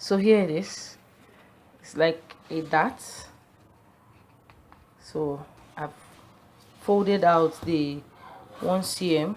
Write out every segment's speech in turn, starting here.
So here it is. It's like a dart. So I've folded out the 1 cm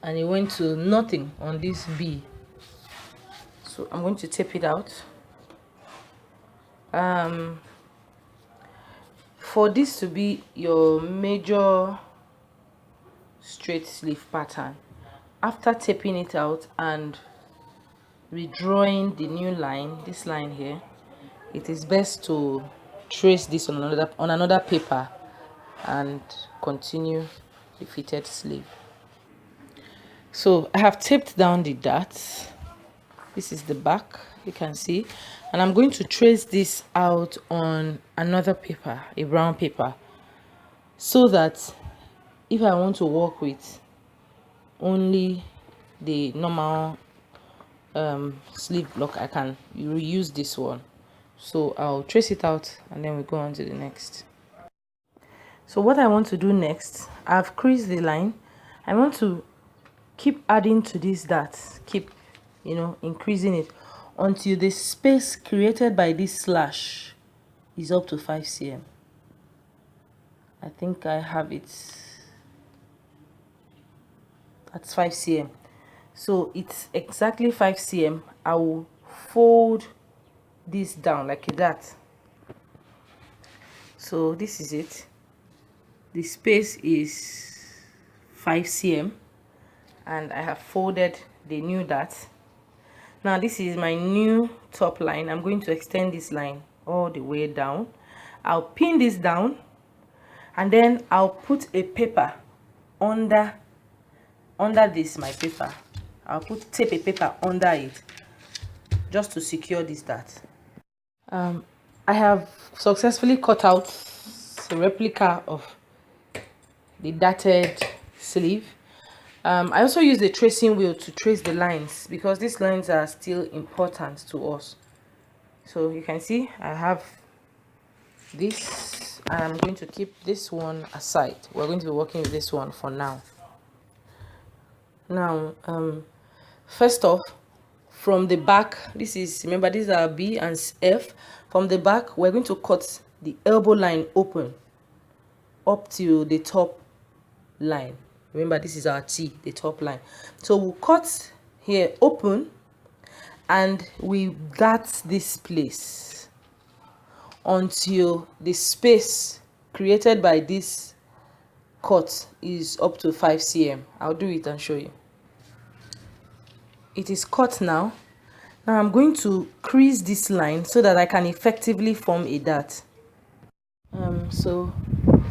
and it went to nothing on this B. So I'm going to tape it out. For this to be your major straight sleeve pattern, after taping it out and redrawing the new line, this line here, it is best to trace this on another paper and continue the fitted sleeve. So I have taped down the darts. This is the back, you can see, and I'm going to trace this out on another paper, a brown paper, so that if I want to work with only the normal sleeve block, I can reuse this one. So I'll trace it out and then we go on to the next. So what I want to do next, I've creased the line. I want to keep adding to this dart, keep increasing it until the space created by this slash is up to 5 cm. I think I have it. That's 5 cm. So it's exactly 5 cm. I will fold this down like that. So this is it. The space is 5 cm and I have folded the new dart. Now this is my new top line. I'm going to extend this line all the way down. I'll pin this down and then I'll put a paper under this, my paper. I'll tape a paper under it just to secure this dart. I have successfully cut out a replica of the darted sleeve. I also use the tracing wheel to trace the lines because these lines are still important to us. So you can see I have this and I'm going to keep this one aside. We're going to be working with this one for now. Now first off, from the back, this is, remember these are B and F. From the back we're going to cut the elbow line open up to the top line. Remember this is our T, the top line. So we'll cut here open and we dart this place until the space created by this cut is up to 5 cm. I'll do it and show you. It is cut now. Now I'm going to crease this line so that I can effectively form a dart. So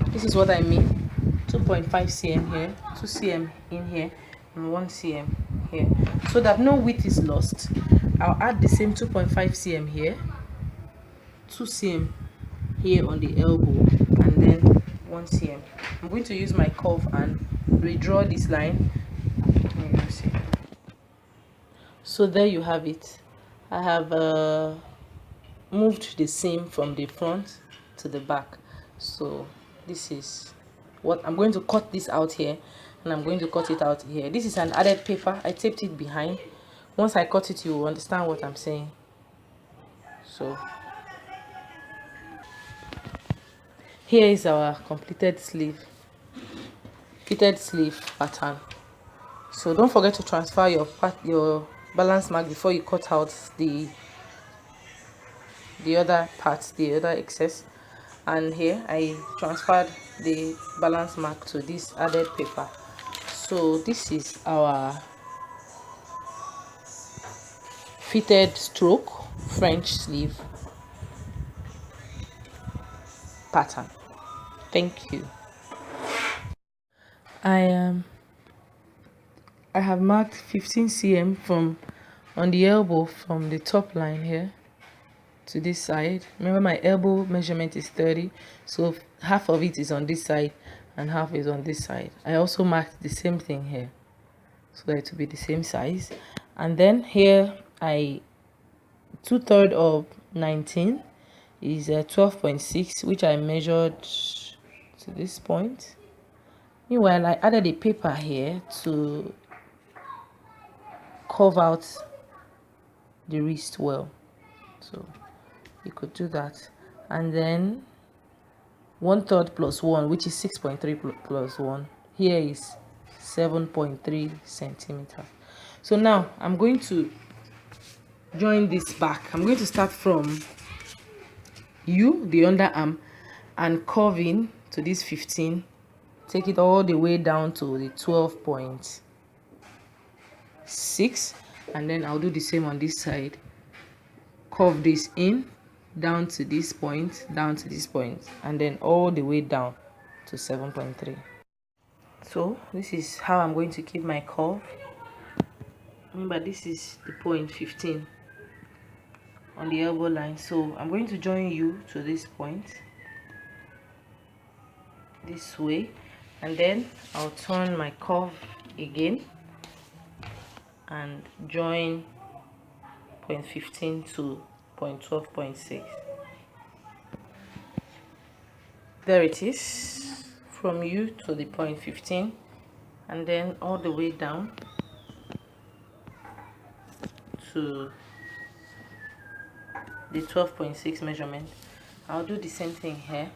this is what I mean. 2.5 cm here, 2 cm in here, and 1 cm here, so that no width is lost. I'll add the same 2.5 cm here, 2 cm here on the elbow, and then 1 cm. I'm going to use my curve and redraw this line. So there you have it. I have moved the seam from the front to the back. So this is what I'm going to cut this out here, and I'm going to cut it out here. This is an added paper. I taped it behind. Once I cut it, you will understand what I'm saying. So here is our completed sleeve, fitted sleeve pattern. So don't forget to transfer your balance mark before you cut out the other parts, the other excess. And here I transferred the balance mark to this added paper. So this is our fitted stroke French sleeve pattern. Thank you. I have marked 15 cm from on the elbow from the top line here to this side. Remember my elbow measurement is 30, so half of it is on this side and half is on this side. I also marked the same thing here so that it will be the same size. And then here I 2/3 of 19 is 12.6, which I measured to this point. Meanwhile, I added a paper here to curve out the wrist well. So you could do that. And then 1/3 plus 1, which is 6.3 plus 1, here is 7.3 centimeters. So now I'm going to join this back. I'm going to start from the underarm, and curve in to this 15, take it all the way down to the 12.6, and then I'll do the same on this side. Curve this in down to this point, down to this point, and then all the way down to 7.3. So this is how I'm going to keep my curve. Remember, this is the point 15 on the elbow line. So I'm going to join you to this point this way, and then I'll turn my curve again and join point 15 to point 12.6. There it is, from you to the point 15, and then all the way down to the 12.6 measurement. I'll do the same thing here.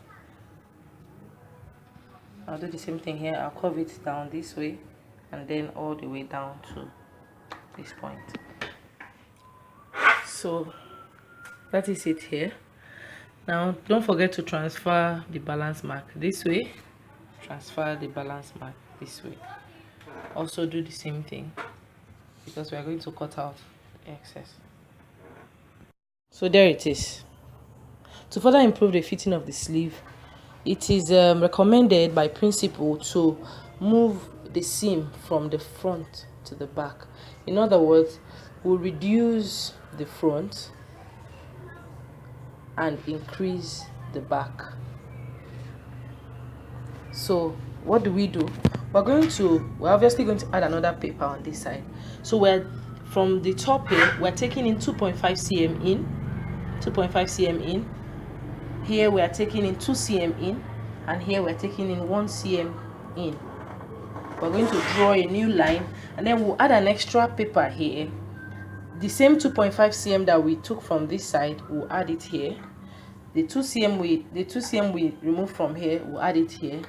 I'll curve it down this way, and then all the way down to this point. So that is it here. Now don't forget to transfer the balance mark this way, transfer the balance mark this way. Also do the same thing, because we are going to cut out the excess. So there it is. To further improve the fitting of the sleeve, it is recommended by principle to move the seam from the front to the back. In other words, we'll reduce the front and increase the back. So what do? We're obviously going to add another paper on this side. So we're from the top here, we're taking in 2.5 cm in, 2.5 cm in. Here we are taking in 2 cm in, and here we're taking in 1 cm in. We're going to draw a new line, and then we'll add an extra paper here. The same 2.5 cm that we took from this side, we'll add it here. The 2 cm we remove from here, we'll add it here,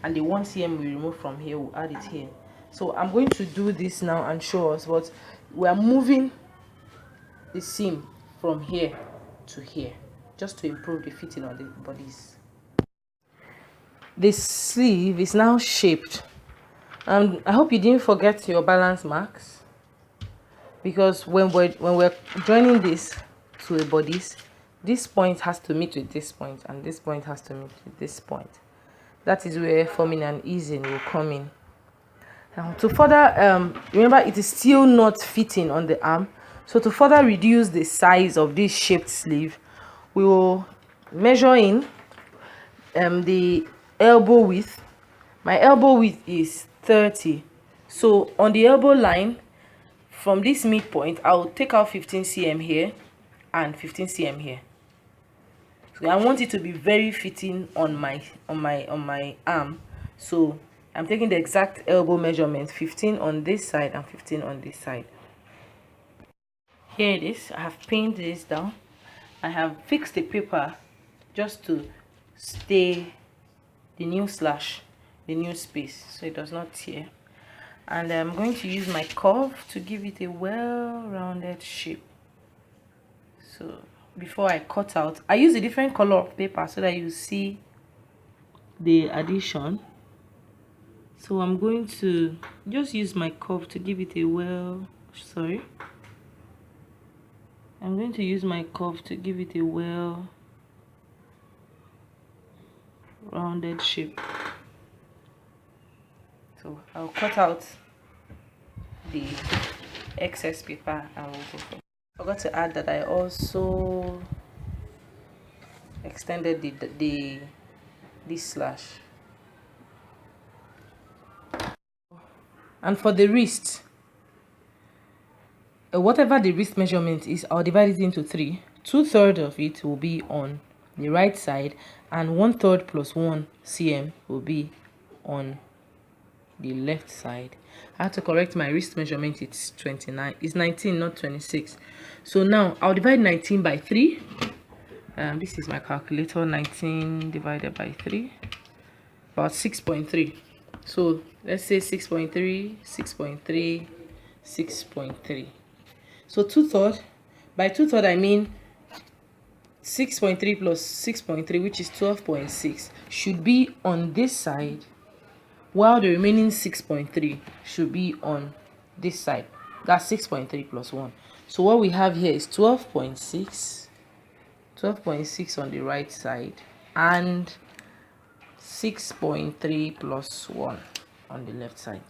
and the 1 cm we remove from here, we'll add it here. So I'm going to do this now and show us, but we are moving the seam from here to here, just to improve the fitting of the bodies. This sleeve is now shaped, and I hope you didn't forget your balance marks, because when we're joining this to the bodies, this point has to meet with this point, and this point has to meet with this point. That is where forming and easing will come in. Now, to further remember, it is still not fitting on the arm, so to further reduce the size of this shaped sleeve, we will measure in the elbow width. My elbow width is 30, so on the elbow line, from this midpoint, I'll take out 15 cm here and 15 cm here. So I want it to be very fitting on my arm, so I'm taking the exact elbow measurement, 15 on this side and 15 on this side. Here it is. I have pinned this down. I have fixed the paper just to stay the new slash, the new space, so it does not tear. And I'm going to use my curve to give it a well-rounded shape. So before I cut out, I use a different color of paper so that you see the addition. So I'm going to just use my curve to give it a well-rounded shape. So I'll cut out the excess paper and we'll go from. I forgot to add that I also extended this slash. And for the wrist, whatever the wrist measurement is, I'll divide it into 3. 2/3 of it will be on the right side, and 1/3 plus 1 cm will be on the left side. I have to correct my wrist measurement. It's 29. It's 19, not 26. So now I'll divide 19 by 3. This is my calculator. 19 divided by 3, about 6.3. So let's say 6.3, 6.3, 6.3. So 2/3. By 2/3 I mean 6.3 plus 6.3, which is 12.6, should be on this side, while the remaining 6.3 should be on this side. That's 6.3 plus 1. So what we have here is 12.6, 12.6 on the right side, and 6.3 plus 1 on the left side.